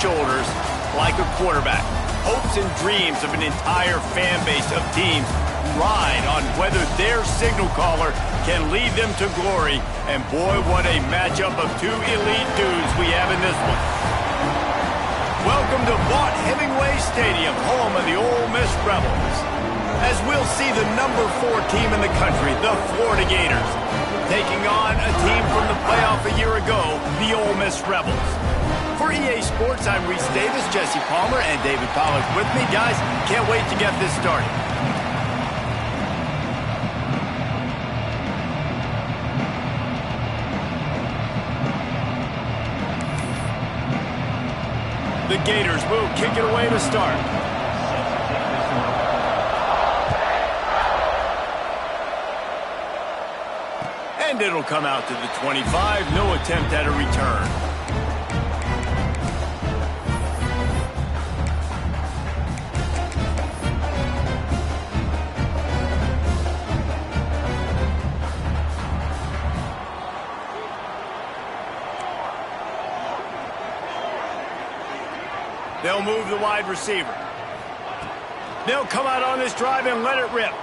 shoulders like a quarterback. Hopes and dreams of an entire fan base of teams ride on whether their signal caller can lead them to glory. And boy, what a matchup of two elite dudes we have in this one. Welcome to Vaught Hemingway Stadium, home of the Ole Miss Rebels. As we'll see the number 4 team in the country, the Florida Gators, taking on a team from the playoff a year ago, the Ole Miss Rebels. For EA Sports, I'm Reese Davis, Jesse Palmer, and David Pollack with me. Guys, can't wait to get this started. The Gators will kick it away to start. And it'll come out to the 25. No attempt at a return. They'll move the wide receiver. They'll come out on this drive and let it rip.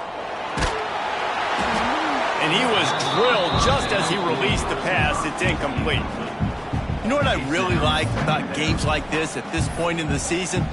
And he was drilled just as he released the pass. It's incomplete. You know what I really like about games like this at this point in the season?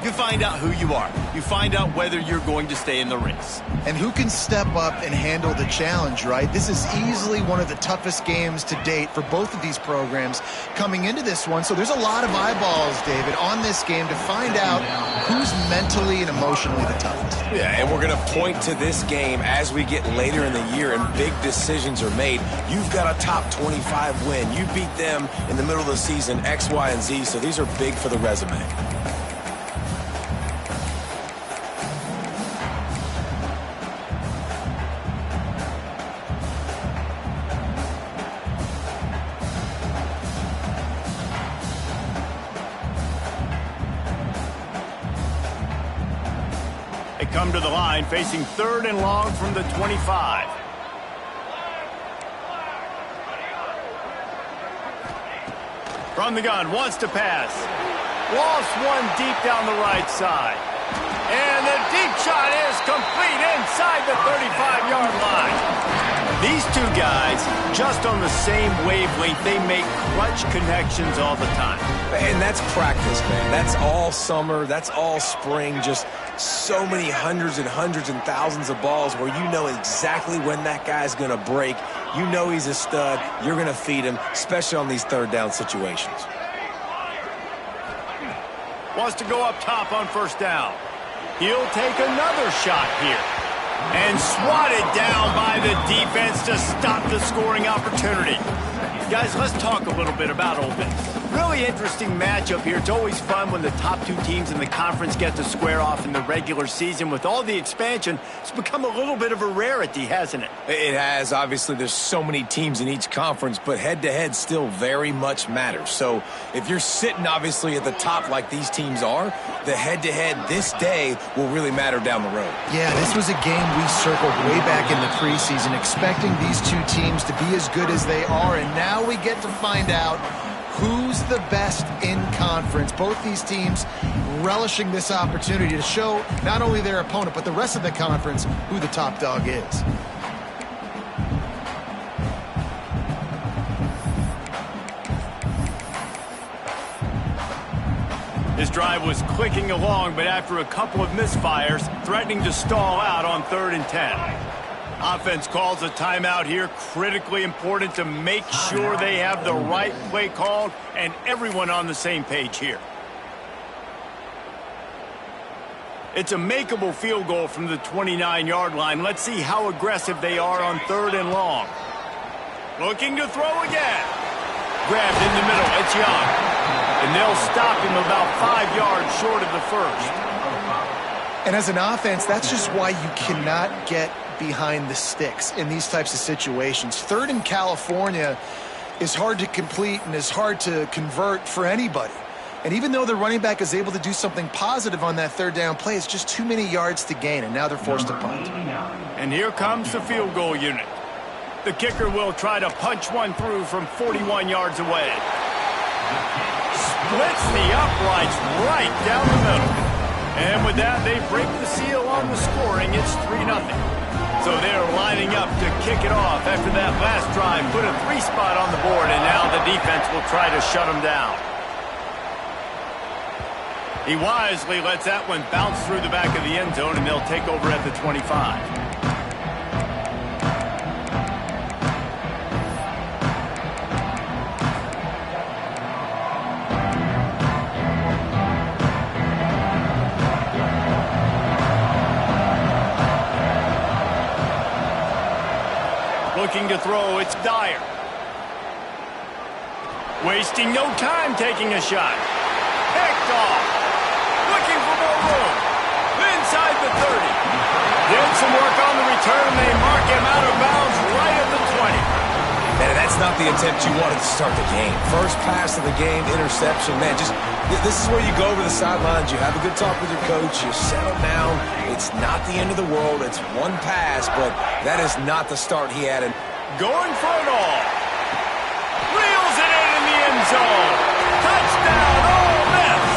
You find out who you are. You find out whether you're going to stay in the race. And who can step up and handle the challenge, right? This is easily one of the toughest games to date for both of these programs coming into this one. So there's a lot of eyeballs, David, on this game to find out who's mentally and emotionally the toughest. Yeah, and we're going to point to this game as we get later in the year and big decisions are made. You've got a top 25 win. You beat them in the middle of the season, X, Y, and Z, so these are big for the resume. Come to the line, facing 3rd and long from the 25. From the gun, wants to pass. Lost one deep down the right side. And the deep shot is complete inside the 35-yard line. These two guys, just on the same wavelength, they make clutch connections all the time. And that's practice, man. That's all summer. That's all spring. Just so many hundreds and thousands of balls where you know exactly when that guy's going to break. You know he's a stud. You're going to feed him, especially on these 3rd down situations. Wants to go up top on 1st down. He'll take another shot here. And swatted down by the defense to stop the scoring opportunity. Guys, let's talk a little bit about Ole Miss. Really interesting matchup here. It's always fun when the top 2 teams in the conference get to square off in the regular season. With all the expansion, it's become a little bit of a rarity, hasn't it? It has. Obviously, there's so many teams in each conference, but head-to-head still very much matters. So if you're sitting, obviously, at the top like these teams are, the head-to-head this day will really matter down the road. Yeah, this was a game we circled way back in the preseason, expecting these 2 teams to be as good as they are, and now we get to find out who's the best in conference. Both these teams relishing this opportunity to show not only their opponent, but the rest of the conference who the top dog is. This drive was clicking along, but after a couple of misfires, threatening to stall out on 3rd and 10. Offense calls a timeout here. Critically important to make sure they have the right play called and everyone on the same page here. It's a makeable field goal from the 29-yard line. Let's see how aggressive they are on 3rd and long. Looking to throw again. Grabbed in the middle. It's Young. And they'll stop him about 5 yards short of the 1st. And as an offense, that's just why you cannot get behind the sticks in these types of situations. 3rd in California is hard to complete and is hard to convert for anybody. And even though the running back is able to do something positive on that 3rd down play, it's just too many yards to gain, and now they're forced to punt. And here comes the field goal unit. The kicker will try to punch one through from 41 yards away. splits the uprights right down the middle. And with that, they break the seal on the scoring. It's 3-0. So they're lining up to kick it off after that last drive. Put a 3-spot on the board, and now the defense will try to shut them down. He wisely lets that one bounce through the back of the end zone, and they'll take over at the 25. Looking to throw, it's Dyer. Wasting no time taking a shot. Picked off. Looking for more room. Inside the 30. Did some work on the return. They mark him out of bounds right at the 20. Man, that's not the attempt you wanted to start the game. First pass of the game, interception. Man, this is where you go over the sidelines. You have a good talk with your coach. You settle down. It's not the end of the world. It's one pass, but that is not the start he had. Going for it all. Reels it in the end zone. Touchdown, Ole Miss.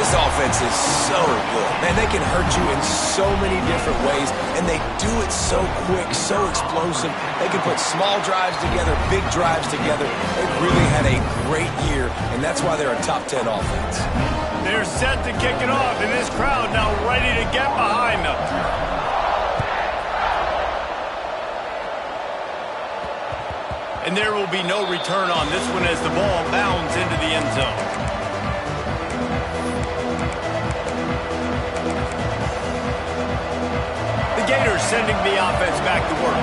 This offense is so good. Man, they can hurt you in so many different ways, and they do it so quick, so explosive. They can put small drives together, big drives together. They've really had a great year, and that's why they're a top 10 offense. They're set to kick it off, and this crowd now ready to get behind them. And there will be no return on this one as the ball bounds into the end zone. Gators sending the offense back to work.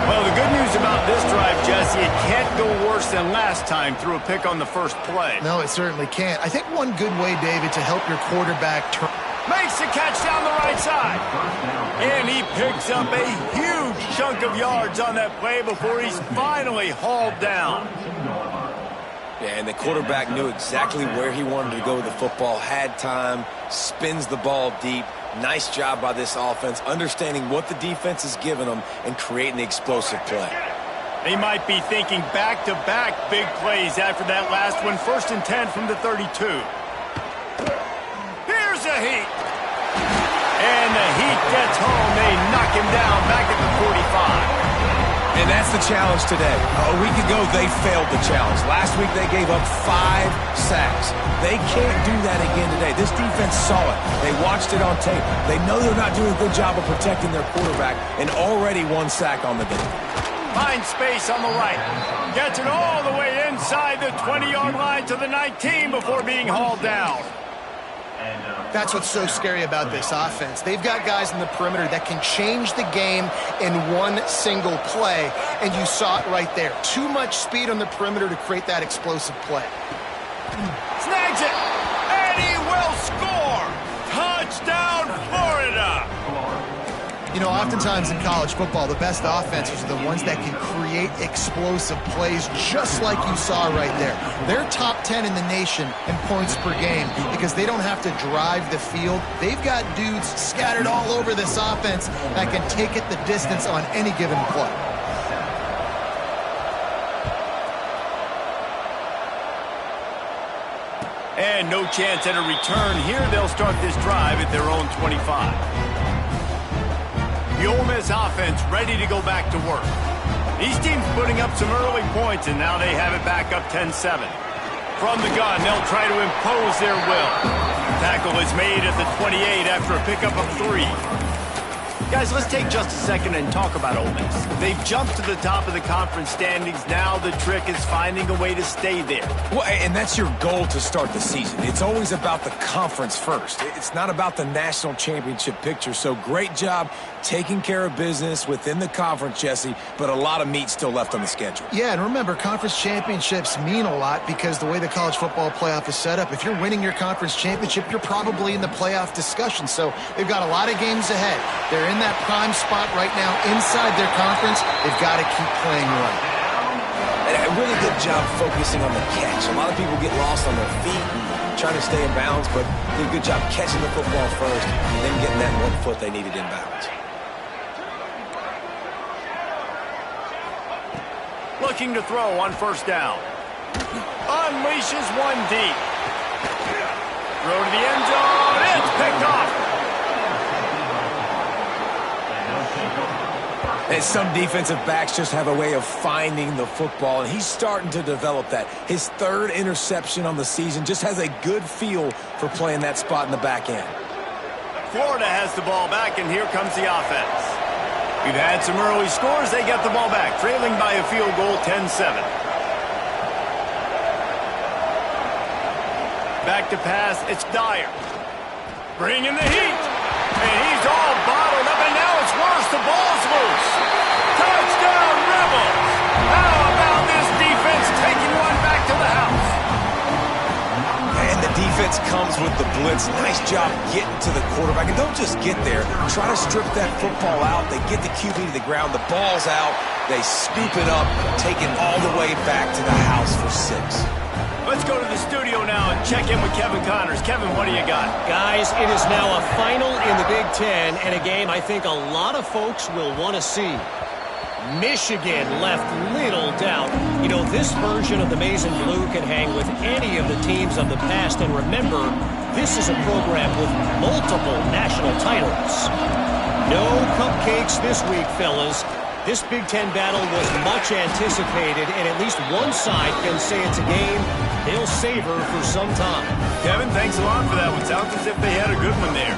Well, the good news about this drive, Jesse, it can't go worse than last time through a pick on the first play. No, it certainly can't. I think one good way, David, to help your quarterback turn... Makes the catch down the right side. And he picks up a huge chunk of yards on that play before he's finally hauled down. Yeah, and the quarterback knew exactly where he wanted to go with the football, had time, spins the ball deep. Nice job by this offense, understanding what the defense is giving them and creating the explosive play. They might be thinking back-to-back big plays after that last one. 1st and 10 from the 32. Here's a heat. And the heat gets home. They knock him down back at the 45. And that's the challenge today. A week ago, they failed the challenge. Last week, they gave up 5 sacks. They can't do that again today. This defense saw it. They watched it on tape. They know they're not doing a good job of protecting their quarterback, and already 1 sack on the day. Finds space on the right. Gets it all the way inside the 20-yard line to the 19 before being hauled down. That's what's so scary about this offense. They've got guys in the perimeter that can change the game in one single play, and you saw it right there. Too much speed on the perimeter to create that explosive play. Snags it, and he will score. Touchdown, Florida. You know, oftentimes in college football, the best offenses are the ones that can create explosive plays just like you saw right there. They're top 10 in the nation in points per game because they don't have to drive the field. They've got dudes scattered all over this offense that can take it the distance on any given play. And no chance at a return here. They'll start this drive at their own 25. The Ole Miss offense ready to go back to work. These teams putting up some early points, and now they have it back up 10-7. From the gun, they'll try to impose their will. Tackle is made at the 28 after a pickup of 3. Guys, let's take just a second and talk about Ole Miss. They've jumped to the top of the conference standings. Now the trick is finding a way to stay there. Well, and that's your goal to start the season. It's always about the conference first. It's not about the national championship picture. So great job taking care of business within the conference, Jesse, but a lot of meat still left on the schedule. Yeah, and remember, conference championships mean a lot because the way the college football playoff is set up, if you're winning your conference championship, you're probably in the playoff discussion. So they've got a lot of games ahead. They're in that prime spot right now inside their conference. They've got to keep playing right. And a really good job focusing on the catch. A lot of people get lost on their feet and trying to stay in bounds, but did a good job catching the football first and then getting that 1 foot they needed in bounds. Looking to throw on 1st down. unleashes one deep. Throw to the end zone. It's picked off. And some defensive backs just have a way of finding the football, and he's starting to develop that. His third interception on the season, just has a good feel for playing that spot in the back end. Florida has the ball back, and here comes the offense. We've had some early scores. They get the ball back, trailing by a field goal, 10-7. Back to pass, it's Dyer. Bringing the heat. And he's all bottled up, and now it's worse. The ball's loose. Touchdown, Rebels. How about this defense taking one back to the house? And the defense comes with the blitz. Nice job getting to the quarterback. And don't just get there. Try to strip that football out. They get the QB to the ground. The ball's out. They scoop it up, take it all the way back to the house for 6. Let's go to the studio now and check in with Kevin Connors. Kevin, what do you got? Guys, it is now a final in the Big Ten, and a game I think a lot of folks will want to see. Michigan left little doubt. You know, this version of the Maize and Blue can hang with any of the teams of the past, and remember, this is a program with multiple national titles. No cupcakes this week, fellas. This Big Ten battle was much anticipated, and at least one side can say it's a game they'll savor for some time. Kevin, thanks a lot for that one. Sounds as if they had a good one there.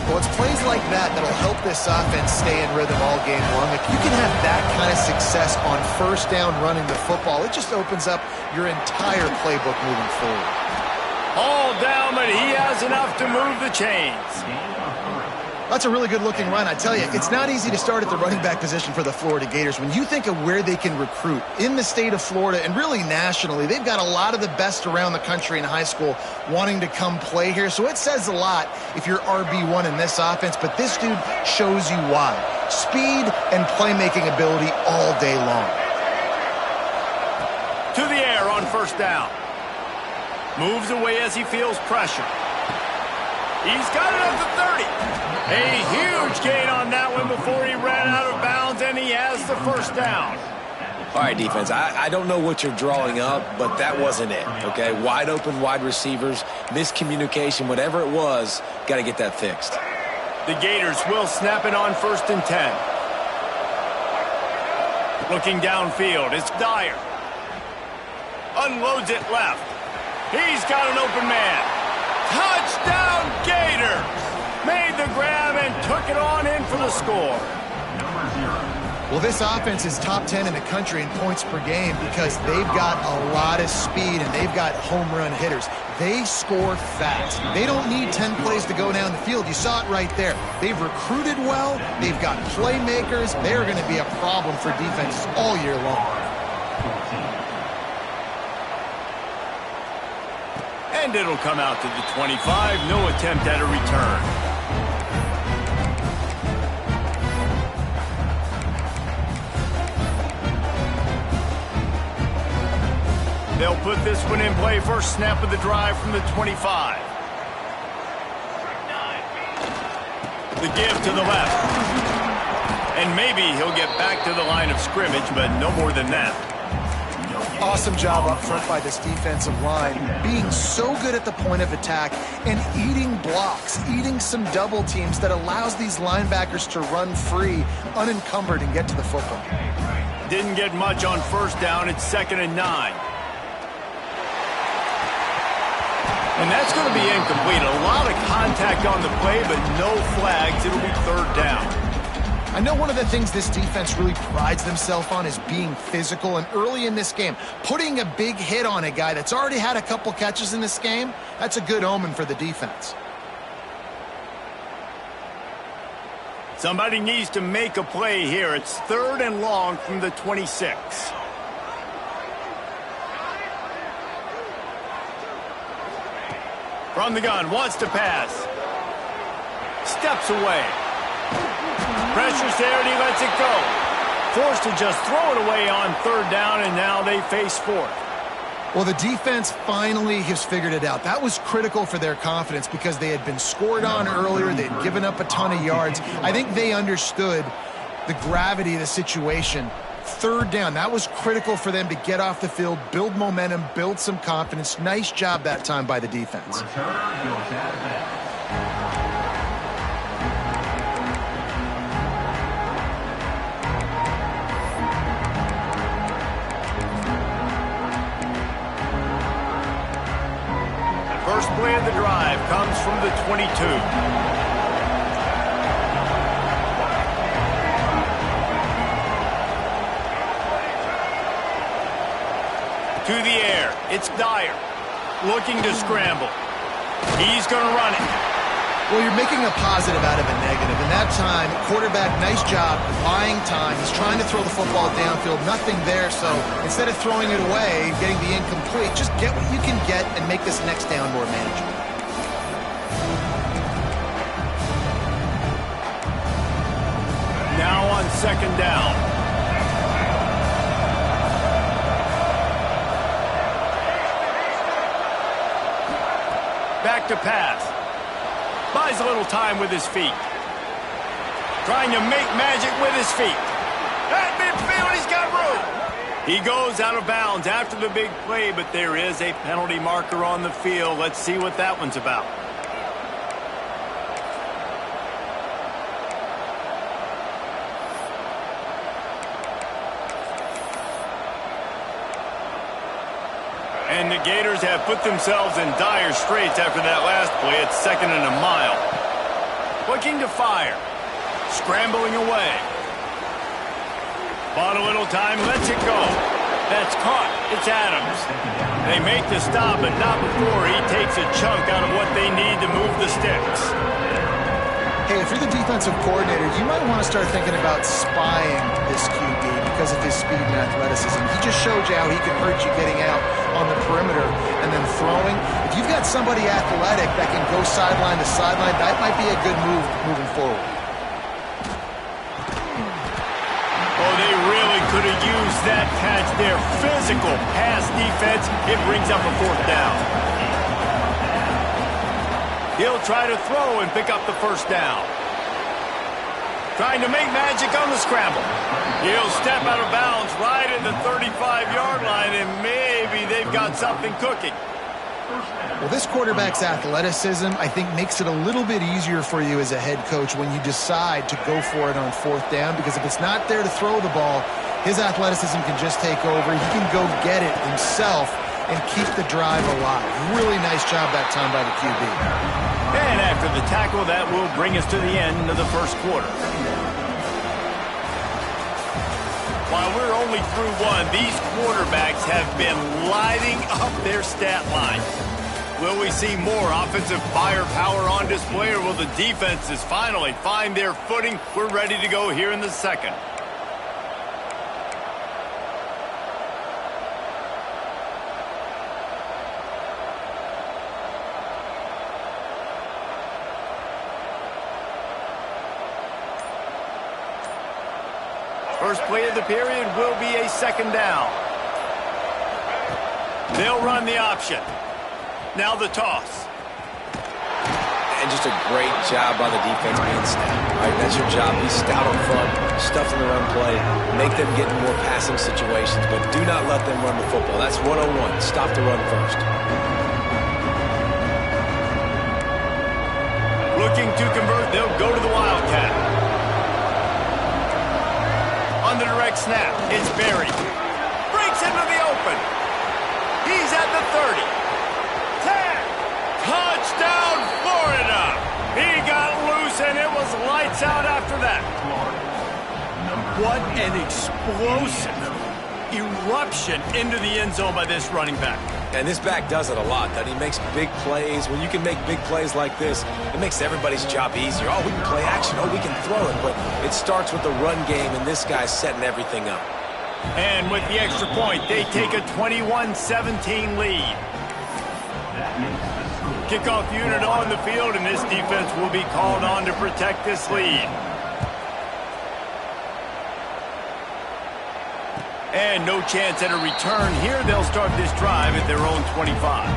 Well, it's plays like that that'll help this offense stay in rhythm all game long. If you can have that kind of success on first down running the football, it just opens up your entire playbook moving forward. All down, but he has enough to move the chains. That's a really good-looking run. I tell you, it's not easy to start at the running back position for the Florida Gators. When you think of where they can recruit in the state of Florida and really nationally, they've got a lot of the best around the country in high school wanting to come play here. So it says a lot if you're RB1 in this offense, but this dude shows you why. Speed and playmaking ability all day long. To the air on first down. Moves away as he feels pressure. He's got it up to 30. A huge gain on that one before he ran out of bounds, and he has the first down. All right, defense, I don't know what you're drawing up, but that wasn't it, okay? Wide open wide receivers, miscommunication, whatever it was, got to get that fixed. The Gators will snap it on 1st and 10. Looking downfield, it's Dyer. Unloads it left. He's got an open man. Touchdown, Gators! Made the grab and took it on in for the score. Well, this offense is top 10 in the country in points per game because they've got a lot of speed and they've got home run hitters. They score fast. They don't need 10 plays to go down the field. You saw it right there. They've recruited well. They've got playmakers. They're going to be a problem for defenses all year long. And it'll come out to the 25. No attempt at a return. They'll put this one in play. First snap of the drive from the 25. The give to the left. And maybe he'll get back to the line of scrimmage, but no more than that. Awesome job up front by this defensive line, being so good at the point of attack and eating blocks, eating some double teams that allows these linebackers to run free, unencumbered, and get to the football. Didn't get much on first down. It's 2nd and 9. And that's going to be incomplete. A lot of contact on the play, but no flags. It'll be 3rd down. I know one of the things this defense really prides themselves on is being physical, and early in this game, putting a big hit on a guy that's already had a couple catches in this game, that's a good omen for the defense. Somebody needs to make a play here. It's 3rd and long from the 26. From the gun, wants to pass. Steps away. Pressure's there, and he lets it go. Forced to just throw it away on 3rd down, and now they face 4th. Well, the defense finally has figured it out. That was critical for their confidence because they had been scored on earlier. They had given up a ton of yards. I think they understood the gravity of the situation third down. That was critical for them to get off the field, build momentum, build some confidence. Nice job that time by the defense. First play of the drive comes from the 22. To the air, it's Dyer, looking to scramble. He's going to run it. Well, you're making a positive out of a negative. And that time, quarterback, nice job, buying time. He's trying to throw the football downfield, nothing there. So instead of throwing it away, getting the incomplete, just get what you can get and make this next down more manageable. Now on second down. Back to pass. Buys a little time with his feet. Trying to make magic with his feet. At midfield, he's got room. He goes out of bounds after the big play, but there is a penalty marker on the field. Let's see what that one's about. And the Gators have put themselves in dire straits after that last play. It's 2nd and a mile. Looking to fire. Scrambling away. Bought a little time, lets it go. That's caught. It's Adams. They make the stop, but not before he takes a chunk out of what they need to move the sticks. Hey, if you're the defensive coordinator, you might want to start thinking about spying this QB because of his speed and athleticism. He just showed you how he can hurt you getting out on the perimeter and then throwing. If you've got somebody athletic that can go sideline to sideline, that might be a good move moving forward. Oh, they really could have used that catch there. Physical pass defense. It brings up a 4th down. He'll try to throw and pick up the 1st down. Trying to make magic on the scramble. He'll step out of bounds right at the 35-yard line, and maybe they've got something cooking. Well, this quarterback's athleticism, I think, makes it a little bit easier for you as a head coach when you decide to go for it on 4th down, because if it's not there to throw the ball, his athleticism can just take over. He can go get it himself and keep the drive alive. Really nice job that time by the QB. And after the tackle, that will bring us to the end of the first quarter. While we're only through one, these quarterbacks have been lighting up their stat line. Will we see more offensive firepower on display, or will the defenses finally find their footing? We're ready to go here in the second. First play of the period will be a 2nd down. They'll run the option. Now the toss. And just a great job by the defense being stout. Right, that's your job. Be stout up front, stuff in the run play, make them get in more passing situations, but do not let them run the football. That's 101. Stop the run first. Looking to convert, they'll go to the Wildcat. On the direct snap, it's Berry. Breaks into the open. He's at the 30. 10. Touchdown, Florida. He got loose, and it was lights out after that. What an explosive eruption into the end zone by this running back. And this back does it a lot. That he makes big plays. When you can make big plays like this, it makes everybody's job easier. Oh, we can play action. Oh, we can throw it. But it starts with the run game, and this guy's setting everything up. And with the extra point, they take a 21-17 lead. Kickoff unit on the field, and this defense will be called on to protect this lead. And no chance at a return here. They'll start this drive at their own 25.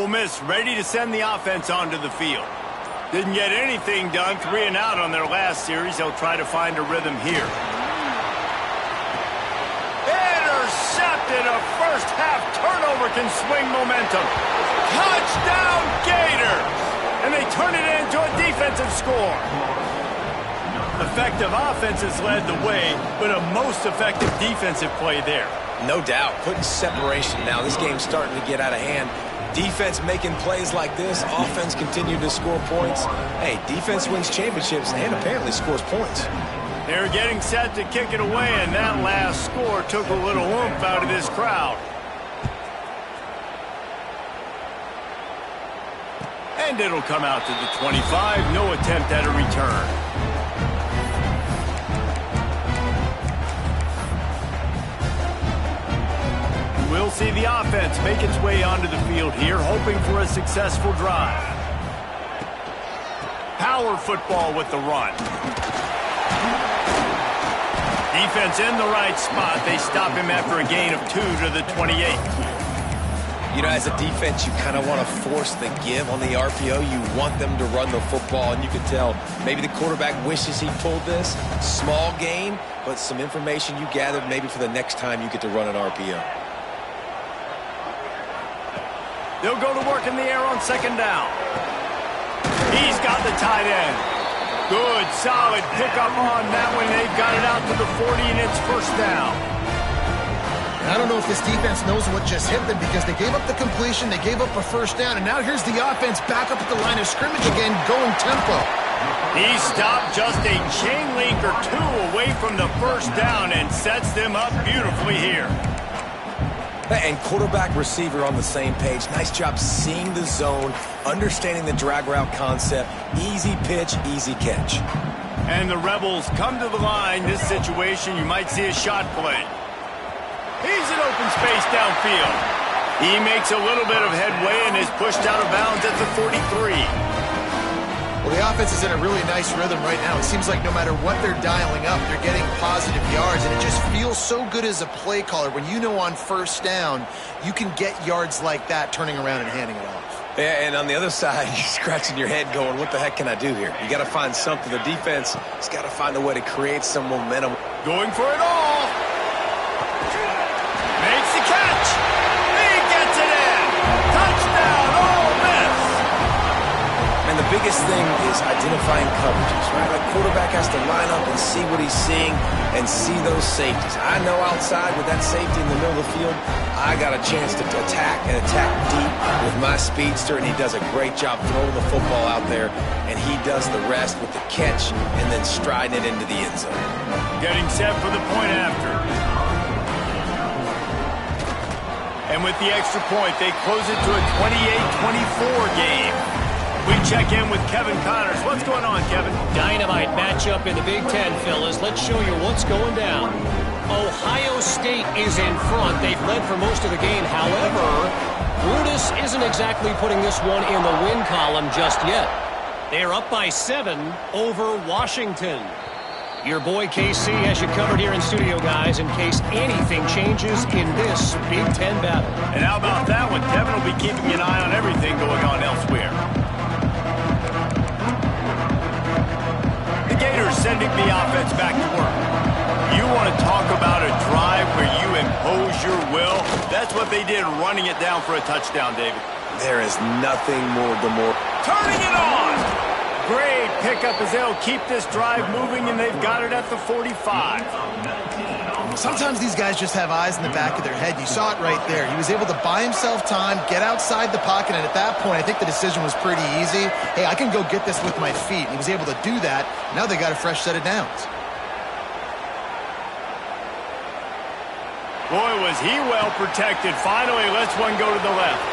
Ole Miss ready to send the offense onto the field. Didn't get anything done, 3 and out on their last series. They'll try to find a rhythm here. Intercepted. A first half turnover can swing momentum. Touchdown Gators! And they turn it into a defensive score. Effective offenses led the way, but a most effective defensive play there. No doubt. Putting separation now. This game's starting to get out of hand. Defense making plays like this. Offense continue to score points. Hey, defense wins championships and apparently scores points. They're getting set to kick it away, and that last score took a little oomph out of this crowd. And it'll come out to the 25. No attempt at a return. We'll see the offense make its way onto the field here, hoping for a successful drive. Power football with the run. Defense in the right spot. They stop him after a gain of 2 to the 28. You know, as a defense, you kind of want to force the give on the RPO. You want them to run the football, and you can tell maybe the quarterback wishes he pulled this. Small gain, but some information you gathered maybe for the next time you get to run an RPO. They'll go to work in the air on second down. He's got the tight end. Good, solid pickup on that one. They've got it out to the 40, and it's first down. I don't know if this defense knows what just hit them because they gave up the completion, they gave up a first down, and now here's the offense back up at the line of scrimmage again, going tempo. He stopped just a chain link or 2 away from the first down and sets them up beautifully here. And quarterback receiver on the same page. Nice job seeing the zone, understanding the drag route concept. Easy pitch, easy catch. And the Rebels come to the line. This situation, you might see a shot play. He's in open space downfield. He makes a little bit of headway and is pushed out of bounds at the 43. Well, the offense is in a really nice rhythm right now. It seems like no matter what they're dialing up, they're getting positive yards, and it just feels so good as a play caller when you know on first down you can get yards like that turning around and handing it off. Yeah, and on the other side, you're scratching your head going, what the heck can I do here? You got to find something. The defense has got to find a way to create some momentum. Going for it all. Makes the catch. He gets it in. Touchdown, Ole Miss. And the biggest thing is identifying coverages, right? The quarterback has to line up and see what he's seeing and see those safeties. I know outside with that safety in the middle of the field, I got a chance to attack and attack deep with my speedster, and he does a great job throwing the football out there, and he does the rest with the catch and then striding it into the end zone. Getting set for the point after. And with the extra point, they close it to a 28-24 game. We check in with Kevin Connors. What's going on, Kevin? Dynamite matchup in the Big Ten, fellas. Let's show you what's going down. Ohio State is in front. They've led for most of the game. However, Brutus isn't exactly putting this one in the win column just yet. They're up by 7 over Washington. Your boy KC has you covered here in studio, guys, in case anything changes in this Big Ten battle. And how about that one? Kevin will be keeping an eye on everything going on elsewhere. The Gators sending the offense back to work. You want to talk about a drive where you impose your will? That's what they did, running it down for a touchdown, David. There is nothing more Turning it on! Great pickup as they'll keep this drive moving, and they've got it at the 45. Sometimes these guys just have eyes in the back of their head. You saw it right there. He was able to buy himself time, get outside the pocket, and at that point, I think the decision was pretty easy. Hey, I can go get this with my feet. He was able to do that. Now they got a fresh set of downs. Boy, was he well protected. Finally, lets one go to the left.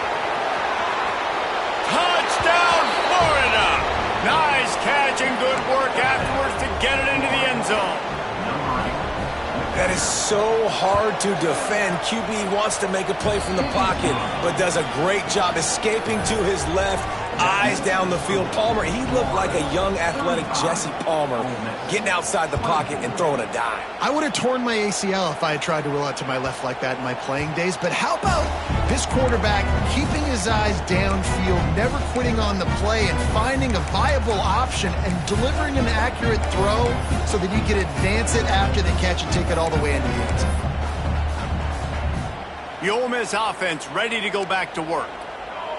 Touchdown, Florida! Nice catch and good work afterwards to get it into the end zone. That is so hard to defend. QB wants to make a play from the pocket, but does a great job escaping to his left, eyes down the field. Palmer, he looked like a young, athletic Jesse Palmer, getting outside the pocket and throwing a dime. I would have torn my ACL if I had tried to roll out to my left like that in my playing days, but how about this quarterback keeping his eyes downfield, never quitting on the play, and finding a viable option and delivering an accurate throw so that he could advance it after the catch and take it all the way into the end zone. The Ole Miss offense ready to go back to work.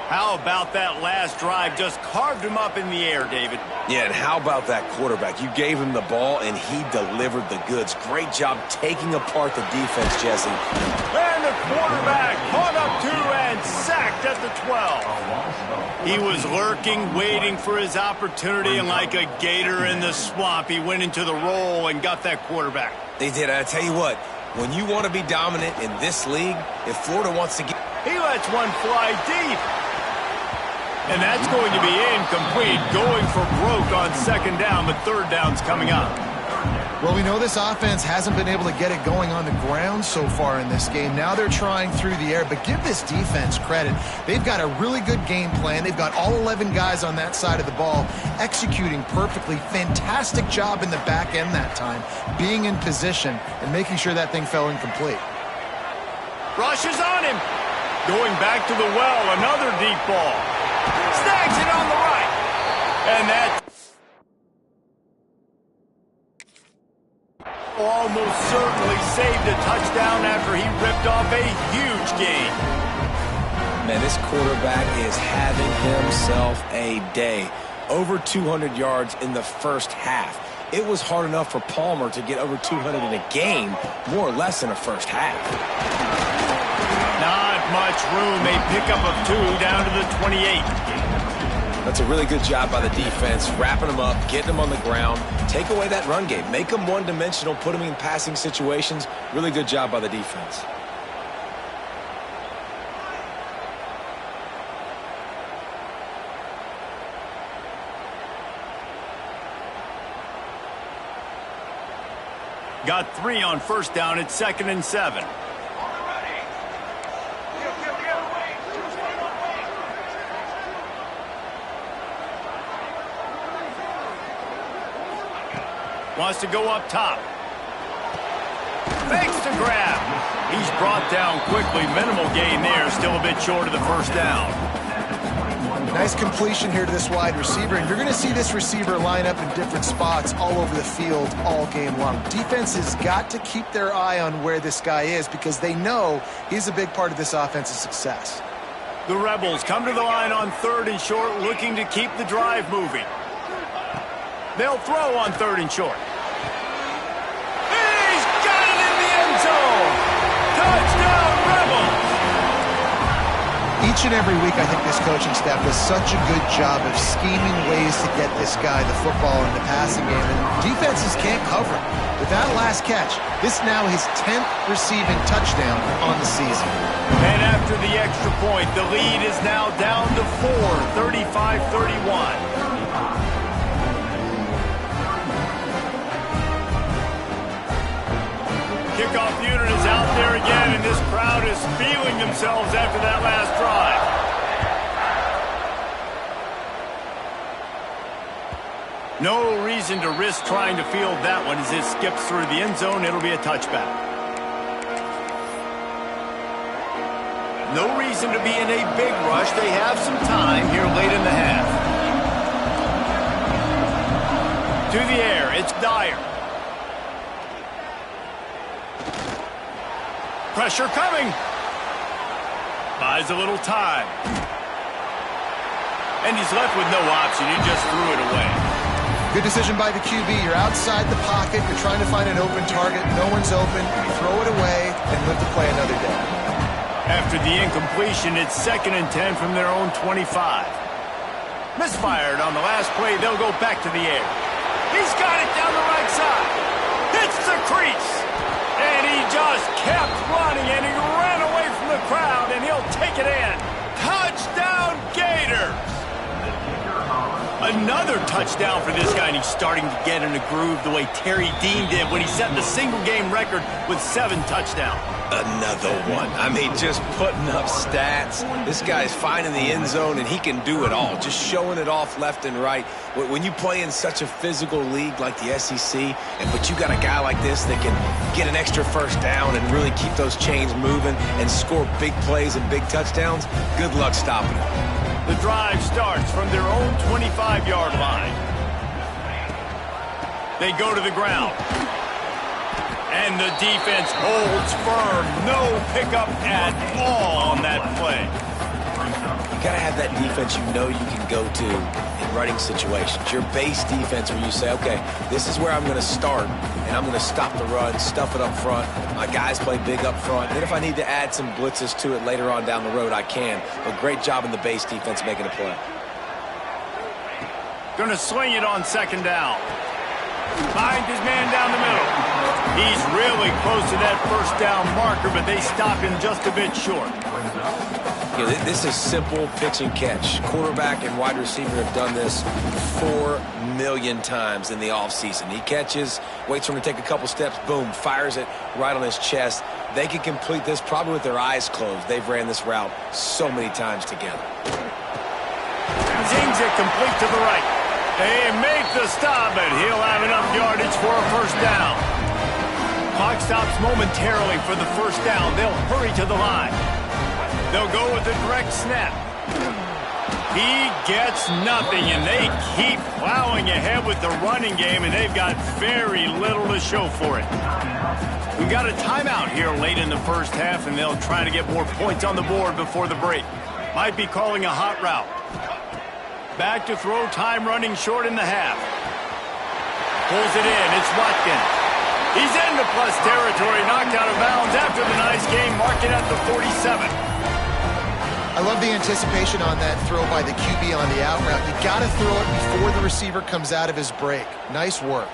How about that last drive? Just carved him up in the air, David. Yeah, and how about that quarterback? You gave him the ball, and he delivered the goods. Great job taking apart the defense, Jesse. And the quarterback caught up to and sacked at the 12. He was lurking, waiting for his opportunity, and like a gator in the swamp, he went into the roll and got that quarterback. They did. I tell you what, when you want to be dominant in this league, if Florida wants to get... He lets one fly deep. And that's going to be incomplete, going for broke on second down, but third down's coming up. Well, we know this offense hasn't been able to get it going on the ground so far in this game. Now they're trying through the air, but give this defense credit. They've got a really good game plan. They've got all 11 guys on that side of the ball executing perfectly. Fantastic job in the back end that time, being in position and making sure that thing fell incomplete. Rush is on him. Going back to the well, another deep ball. Snags it on the right. And that almost certainly saved a touchdown after he ripped off a huge gain. Man, this quarterback is having himself a day. Over 200 yards in the first half. It was hard enough for Palmer to get over 200 in a game, more or less in a first half. Not much room. A pickup of 2 down to the 28. That's a really good job by the defense, wrapping them up, getting them on the ground. Take away that run game. Make them one-dimensional, put them in passing situations. Really good job by the defense. Got 3 on first down. It's 2nd and 7. Wants to go up top. Fakes to grab. He's brought down quickly. Minimal gain there. Still a bit short of the first down. Nice completion here to this wide receiver, and you're going to see this receiver line up in different spots all over the field all game long. Defense has got to keep their eye on where this guy is because they know he's a big part of this offense's success. The Rebels come to the line on 3rd and short, looking to keep the drive moving. They'll throw on 3rd and short. He's got it in the end zone! Touchdown, Rebels! Each and every week, I think this coaching staff does such a good job of scheming ways to get this guy the football in the passing game, and defenses can't cover him. With that last catch, this now his 10th receiving touchdown on the season. And after the extra point, the lead is now down to 4, 35-31. Kickoff unit is out there again, and this crowd is feeling themselves after that last drive. No reason to risk trying to field that one as it skips through the end zone. It'll be a touchback. No reason to be in a big rush. They have some time here late in the half. To the air, it's Dyer. Pressure coming. Buys a little time. And he's left with no option. He just threw it away. Good decision by the QB. You're outside the pocket. You're trying to find an open target. No one's open. You throw it away and live to play another day. After the incompletion, it's 2nd and 10 from their own 25. Misfired on the last play. They'll go back to the air. He's got it down the right side. Hits the crease. And he just kept running, and he ran away from the crowd, and he'll take it in. Touchdown, Gators! Another touchdown for this guy, and he's starting to get in a groove the way Terry Dean did when he set the single-game record with 7 touchdowns. Another one. I mean, just putting up stats. This guy's finding the end zone, and he can do it all. Just showing it off left and right. When you play in such a physical league like the SEC, but you got a guy like this that can get an extra first down and really keep those chains moving and score big plays and big touchdowns, good luck stopping it. The drive starts from their own 25-yard line. They go to the ground. And the defense holds firm. No pickup at all on that play. You got to have that defense you know you can go to in running situations. Your base defense where you say, okay, this is where I'm going to start, and I'm going to stop the run, stuff it up front. My guys play big up front. Then if I need to add some blitzes to it later on down the road, I can. But great job in the base defense making a play. Going to swing it on second down. Finds his man down the middle. He's really close to that first down marker, but they stop him just a bit short. Yeah, this is simple pitch and catch. Quarterback and wide receiver have done this 4 million times in the offseason. He catches, waits for him to take a couple steps, boom, fires it right on his chest. They can complete this probably with their eyes closed. They've ran this route so many times together. Zings it complete to the right. They make the stop, but he'll have enough yardage for a first down. Clock stops momentarily for the first down. They'll hurry to the line. They'll go with a direct snap. He gets nothing, and they keep plowing ahead with the running game, and they've got very little to show for it. We've got a timeout here late in the first half, and they'll try to get more points on the board before the break. Might be calling a hot route. Back to throw, time running short in the half. Pulls it in, it's Watkins. He's into plus territory, knocked out of bounds after the nice game, marking at the 47. I love the anticipation on that throw by the QB on the out route. You got to throw it before the receiver comes out of his break. Nice work.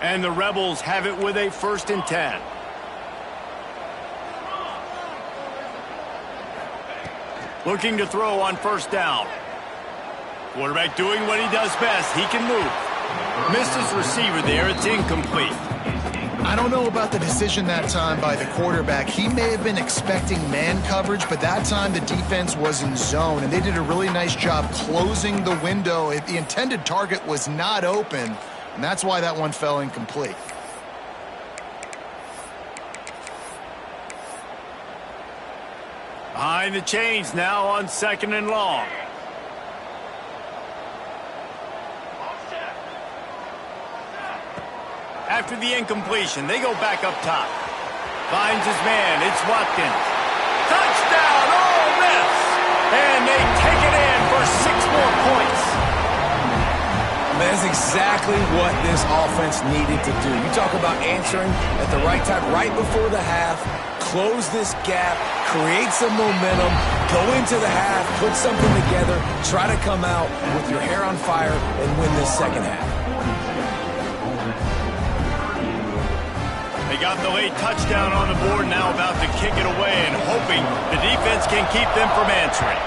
And the Rebels have it with a 1st and 10. Looking to throw on first down. Quarterback doing what he does best. He can move. Missed his receiver there. It's incomplete. I don't know about the decision that time by the quarterback. He may have been expecting man coverage, but that time the defense was in zone, and they did a really nice job closing the window. The intended target was not open, and that's why that one fell incomplete. Behind the chains now on 2nd and long. After the incompletion, they go back up top. Finds his man. It's Watkins. Touchdown, Ole Miss! And they take it in for 6 more points. That's exactly what this offense needed to do. You talk about answering at the right time, right before the half, close this gap, create some momentum, go into the half, put something together, try to come out with your hair on fire and win this second half. They got the late touchdown on the board, now about to kick it away and hoping the defense can keep them from answering.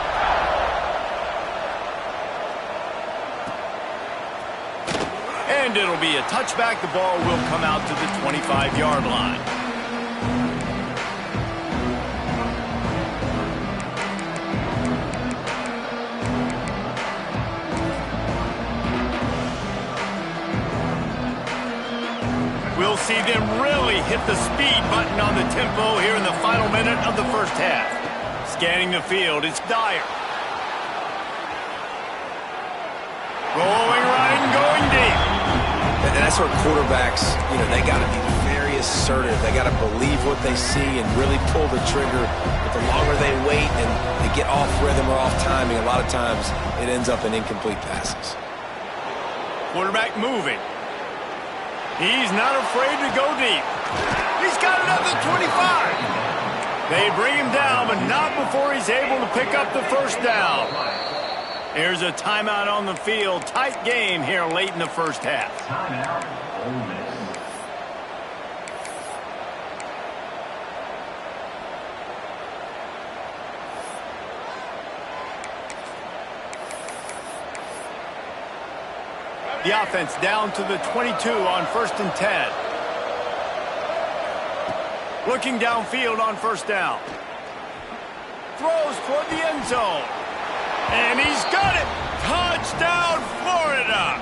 And it'll be a touchback. The ball will come out to the 25-yard line. We'll see them really hit the speed button on the tempo here in the final minute of the first half. Scanning the field, it's Dyer. Rolling right and going deep. And that's where quarterbacks, they got to be very assertive. They got to believe what they see and really pull the trigger. But the longer they wait and they get off rhythm or off timing, a lot of times it ends up in incomplete passes. Quarterback moving. He's not afraid to go deep. He's got it at the 25. They bring him down, but not before he's able to pick up the first down. Here's a timeout on the field. Tight game here late in the first half. The offense down to the 22 on 1st and 10. Looking downfield on 1st down. Throws toward the end zone. And he's got it! Touchdown, Florida!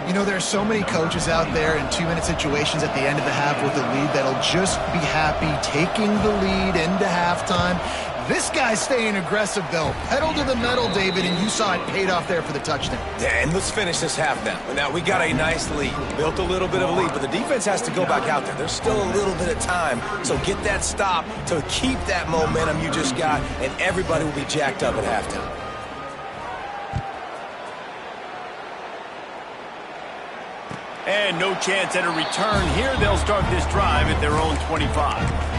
You know, there are so many coaches out there in 2-minute situations at the end of the half with a lead that'll just be happy taking the lead into halftime. This guy's staying aggressive, though. Pedal to the metal, David, and you saw it paid off there for the touchdown. Yeah, and let's finish this half now. Now, we got a nice lead. Built a little bit of a lead, but the defense has to go back out there. There's still a little bit of time, so get that stop to keep that momentum you just got, and everybody will be jacked up at halftime. And no chance at a return here. They'll start this drive at their own 25.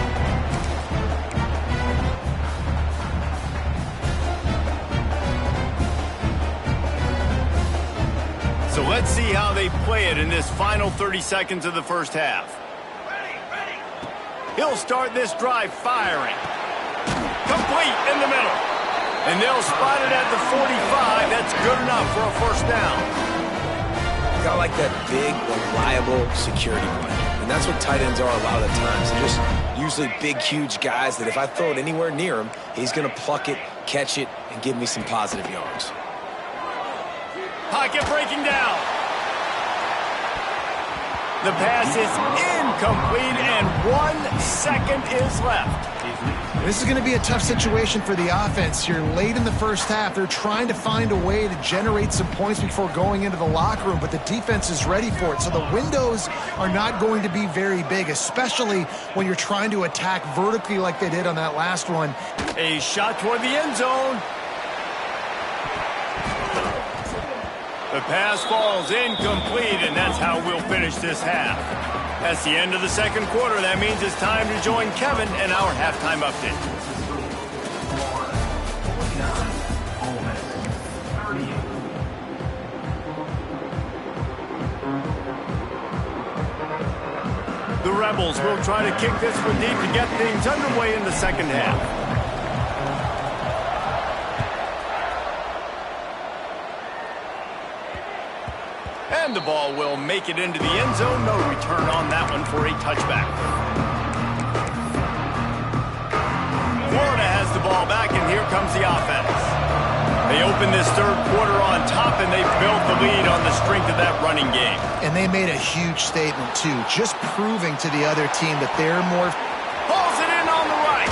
So let's see how they play it in this final 30 seconds of the first half. He'll start this drive firing. Complete in the middle. And they'll spot it at the 45. That's good enough for a 1st down. Got like that big, reliable security blanket. And that's what tight ends are a lot of the times. They're just usually big, huge guys that if I throw it anywhere near him, he's going to pluck it, catch it, and give me some positive yards. Pocket breaking down. The pass is incomplete, and 1 second is left. This is going to be a tough situation for the offense here. Late in the first half, they're trying to find a way to generate some points before going into the locker room, but the defense is ready for it. So the windows are not going to be very big, especially when you're trying to attack vertically like they did on that last one. A shot toward the end zone. The pass falls incomplete, and that's how we'll finish this half. That's the end of the second quarter. That means it's time to join Kevin and our halftime update. The Rebels will try to kick this one deep to get things underway in the second half. And the ball will make it into the end zone. No return on that one for a touchback. Florida has the ball back, and here comes the offense. They open this third quarter on top, and they built the lead on the strength of that running game. And they made a huge statement, too, just proving to the other team that they're more... Pulls it in on the right.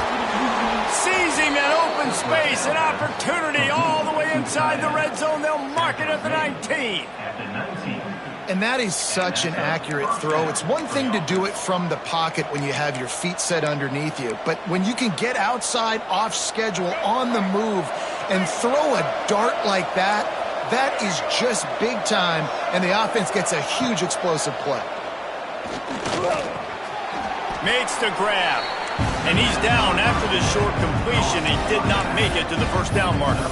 Seizing that open space, an opportunity all the way inside the red zone. They'll mark it at the 19. And that is such an accurate throw. It's one thing to do it from the pocket when you have your feet set underneath you, but when you can get outside, off schedule, on the move, and throw a dart like that, that is just big time, and the offense gets a huge explosive play. Makes the grab, and he's down after the short completion. He did not make it to the 1st down marker.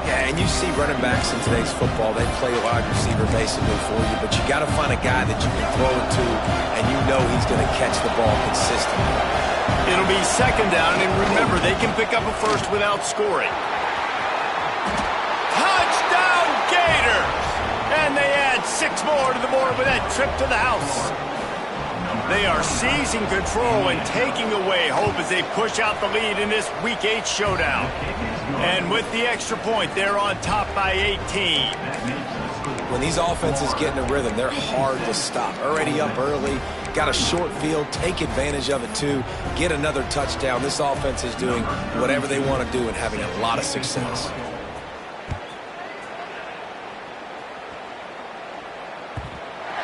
Yeah, and you see running backs in today's football, they play wide receiver basically for you, but you got to find a guy that you can throw it to, and you know he's going to catch the ball consistently. It'll be 2nd down, and remember, they can pick up a 1st without scoring. Touchdown, Gators! And they add 6 more to the board with that trip to the house. They are seizing control and taking away hope as they push out the lead in this Week 8 showdown. And with the extra point, they're on top by 18. When these offenses get in a rhythm, they're hard to stop. Already up early, got a short field, take advantage of it too, get another touchdown. This offense is doing whatever they want to do and having a lot of success.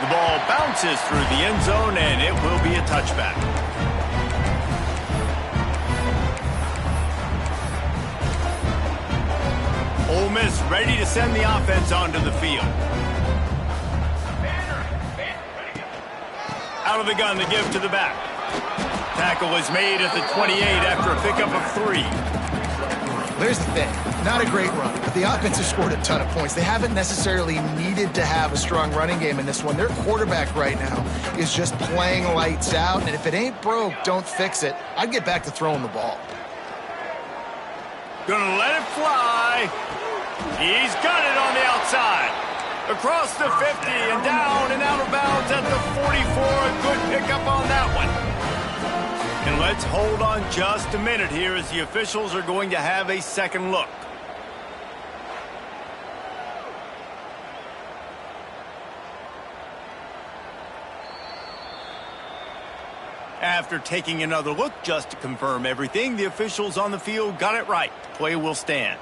The ball bounces through the end zone, and it will be a touchback. Ole Miss ready to send the offense onto the field. Out of the gun to give to the back. Tackle is made at the 28 after a pickup of 3. There's the thing. Not a great run, but the offense has scored a ton of points. They haven't necessarily needed to have a strong running game in this one. Their quarterback right now is just playing lights out, and if it ain't broke, don't fix it. I'd get back to throwing the ball. Gonna let it fly. He's got it on the outside. Across the 50 and down and out of bounds at the 44. A good pickup on that one. And let's hold on just a minute here as the officials are going to have a second look. After taking another look just to confirm everything, the officials on the field got it right. Play will stand.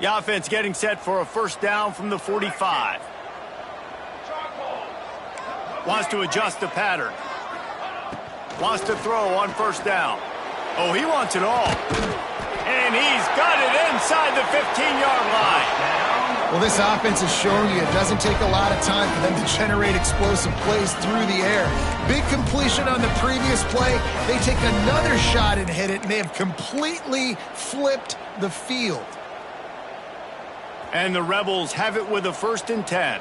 The offense getting set for a first down from the 45. Wants to adjust the pattern. Wants to throw on first down. Oh, he wants it all. And he's got it inside the 15-yard line. Well, this offense is showing you it doesn't take a lot of time for them to generate explosive plays through the air. Big completion on the previous play. They take another shot and hit it, and they have completely flipped the field. And the Rebels have it with a 1st and 10.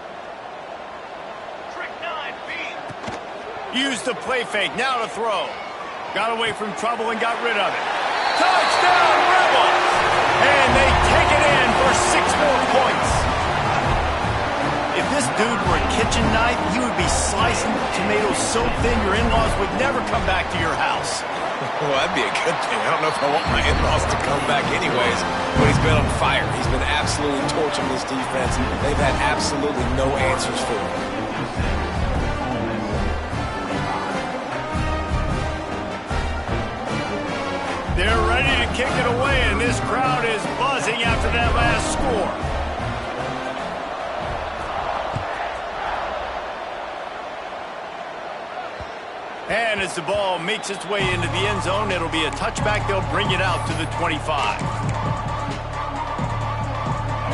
Used the play fake, now to throw. Got away from trouble and got rid of it. Touchdown, Rebels! And they take it in for 6 more points. If this dude were a kitchen knife, he would be slicing tomatoes so thin your in-laws would never come back to your house. Well, that'd be a good thing. I don't know if I want my in-laws to come back anyways, but he's been on fire. He's been absolutely torching this defense. They've had absolutely no answers for him. They're ready to kick it away, and this crowd is buzzing after that last score. And as the ball makes its way into the end zone, it'll be a touchback. They'll bring it out to the 25.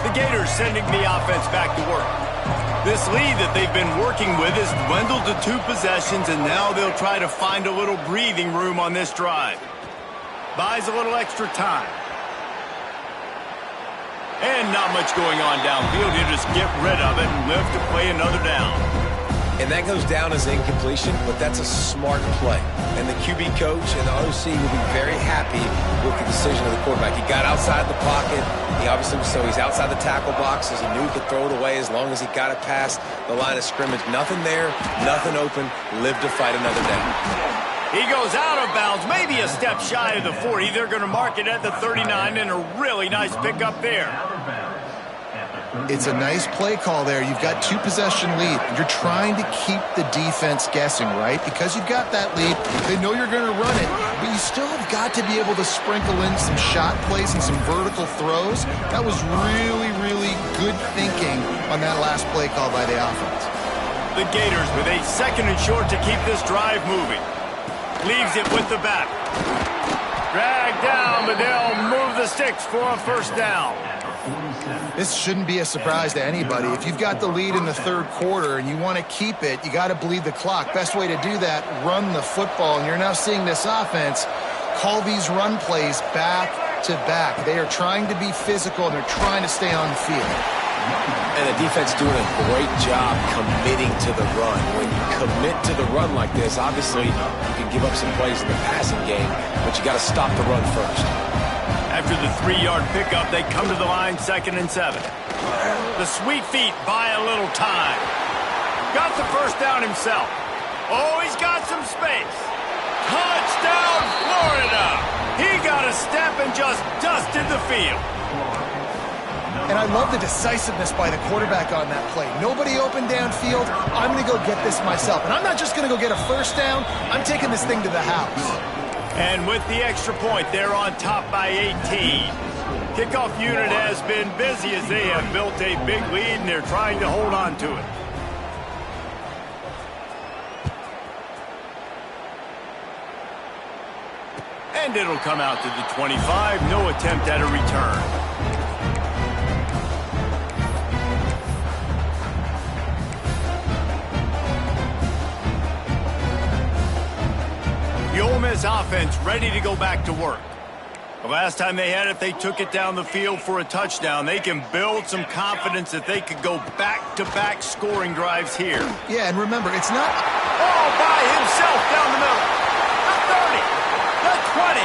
The Gators sending the offense back to work. This lead that they've been working with has dwindled to 2 possessions, and now they'll try to find a little breathing room on this drive. Buys a little extra time. And not much going on downfield. You just get rid of it and live to play another down. And that goes down as incompletion, but that's a smart play. And the QB coach and the OC will be very happy with the decision of the quarterback. He got outside the pocket. He obviously, so he's outside the tackle boxes. He knew he could throw it away as long as he got it past the line of scrimmage. Nothing there, nothing open. Live to fight another down. He goes out of bounds, maybe a step shy of the 40. They're going to mark it at the 39, and a really nice pickup there. It's a nice play call there. You've got 2-possession lead. You're trying to keep the defense guessing, right? Because you've got that lead, they know you're going to run it, but you still have got to be able to sprinkle in some shot plays and some vertical throws. That was really, really good thinking on that last play call by the offense. The Gators with a 2nd and short to keep this drive moving. Leaves it with the back. Dragged down, but they'll move the sticks for a first down. This shouldn't be a surprise to anybody. If you've got the lead in the 3rd quarter and you want to keep it, you got to bleed the clock. Best way to do that, run the football. And you're now seeing this offense call these run plays back to back. They are trying to be physical, and they're trying to stay on the field. And the defense doing a great job committing to the run. When you commit to the run like this, obviously you can give up some plays in the passing game, but you got to stop the run first. After the 3-yard pickup, they come to the line 2nd and 7. The sweet feet buy a little time. Got the first down himself. Oh, he's got some space. Touchdown, Florida! He got a step and just dusted the field. And I love the decisiveness by the quarterback on that play. Nobody open downfield. I'm going to go get this myself. And I'm not just going to go get a first down. I'm taking this thing to the house. And with the extra point, they're on top by 18. Kickoff unit has been busy as they have built a big lead, and they're trying to hold on to it. And it'll come out to the 25. No attempt at a return. The Ole Miss offense ready to go back to work. The last time they had it, they took it down the field for a touchdown. They can build some confidence that they could go back-to-back scoring drives here. Yeah, and remember, it's not all by himself down the middle. The 30, the 20.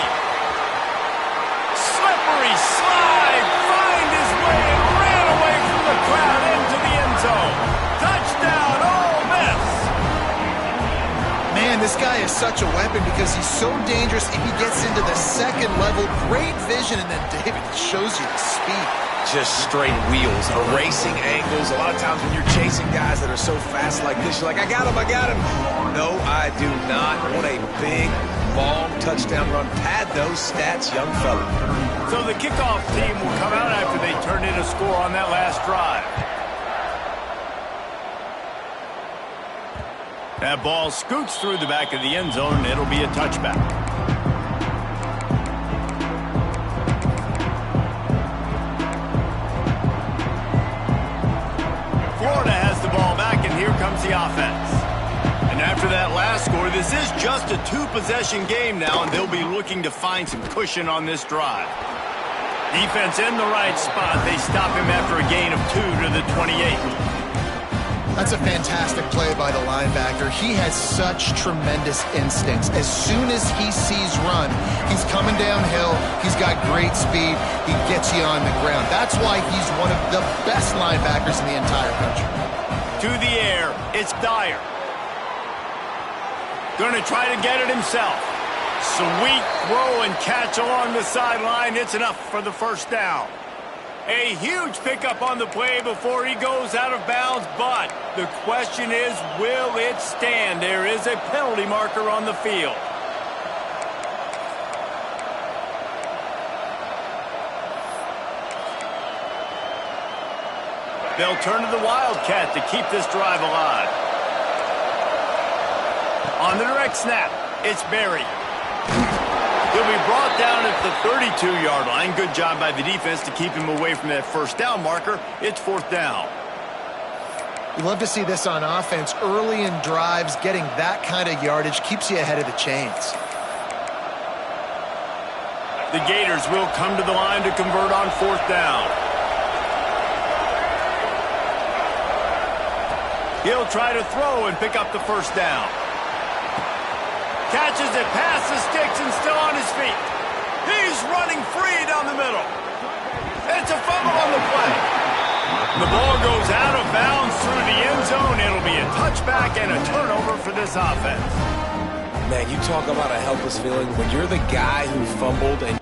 Slippery slide, find his way and ran away from the crowd into the end zone. Touchdown, Ole Miss. Man, this guy is such a weapon because he's so dangerous if he gets into the second level. Great vision, and then David shows you the speed. Just straight wheels, erasing angles. A lot of times when you're chasing guys that are so fast like this, you're like, I got him, I got him. No, I do not. Want a big, long touchdown run. Pad those stats, young fella. So the kickoff team will come out after they turn in a score on that last drive. That ball scoots through the back of the end zone, and it'll be a touchback. Florida has the ball back, and here comes the offense. And after that last score, this is just a two-possession game now, and they'll be looking to find some cushion on this drive. Defense in the right spot. They stop him after a gain of 2 to the 28. That's a fantastic play by the linebacker. He has such tremendous instincts. As soon as he sees run, he's coming downhill. He's got great speed. He gets you on the ground. That's why he's one of the best linebackers in the entire country. To the air, it's Dyer. Going to try to get it himself. Sweet throw and catch along the sideline. It's enough for the first down. A huge pickup on the play before he goes out of bounds, but the question is, will it stand? There is a penalty marker on the field. They'll turn to the Wildcat to keep this drive alive. On the direct snap, it's Berry. He'll be brought down at the 32-yard line. Good job by the defense to keep him away from that first down marker. It's fourth down. You love to see this on offense. Early in drives, getting that kind of yardage keeps you ahead of the chains. The Gators will come to the line to convert on fourth down. He'll try to throw and pick up the first down. Catches it past the sticks and still on his feet. He's running free down the middle. It's a fumble on the play. The ball goes out of bounds through the end zone. It'll be a touchback and a turnover for this offense. Man, you talk about a helpless feeling when you're the guy who fumbled and